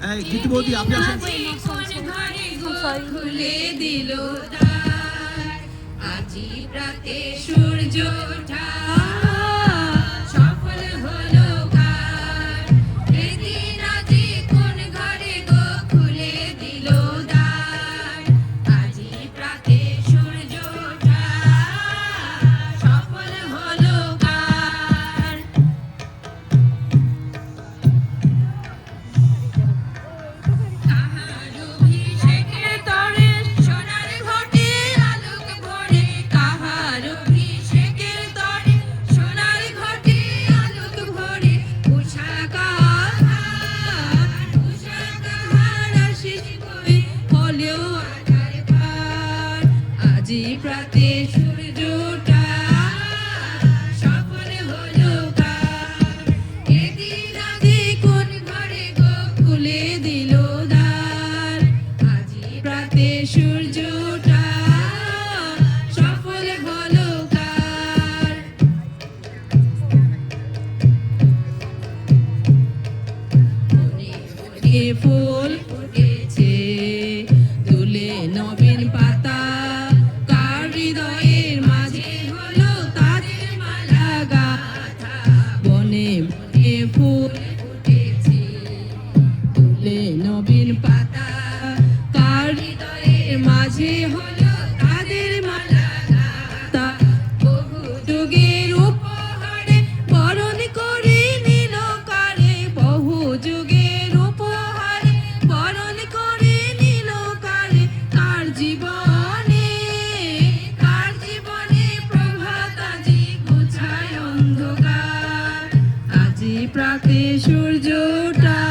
গীতি বৌদি আপনি আসেন। খুলে দিল দ্বার, আজি প্রাতে সূর্য ওঠা সফল হলো কার। এদিন আজি কোন ঘরে গো খুলে দিল দ্বার, আজি প্রাতে সূর্য ওঠা সফল হলো কার। কাহার অভিষেকের তরে সোনার ঘটে আলোক ভরে, কাহার অভিষেকের তরে সোনার ঘটে আলোক ভরে। উষা কাহার আশিস বই হলেও আধার পার, আজি প্রাতে সূর্য ওঠা সফল হলো কার। এদিন আজি কোন ঘরে গো খুলে দিল দ্বার, আজি প্রাতে সূর্য ওঠা সফল হলো কার। বনে বনে ফুল ফুটেছে, দুলে নবীন পাতা, কার হৃদয়ের মাঝে হলো তাদের মালা গাথা। বনে বনে ফুল ফুটেছে, দুলে নবীন পাতা, কার হৃদয়ের মাঝে হলো তাদের মালা গাথা। বহু যুগের উপহারে বরণ করে নিল কারে, বহু যুগের উপহারে বরণ করে নিল কারে। কার জীবনে প্রভাত আজি ঘুচায় অন্ধকার, আজি প্রাতে সূর্য ওঠা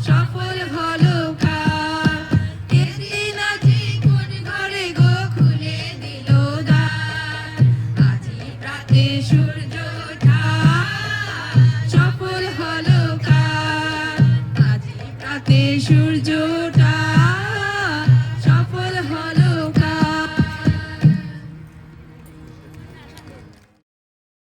সফল হলো কার। এদিন আজি কোন ঘরে গো খুলে দিল দ্বার, আজি প্রাতে সূর্য ওঠা সফল হলো কার, আজি প্রাতে সূর্য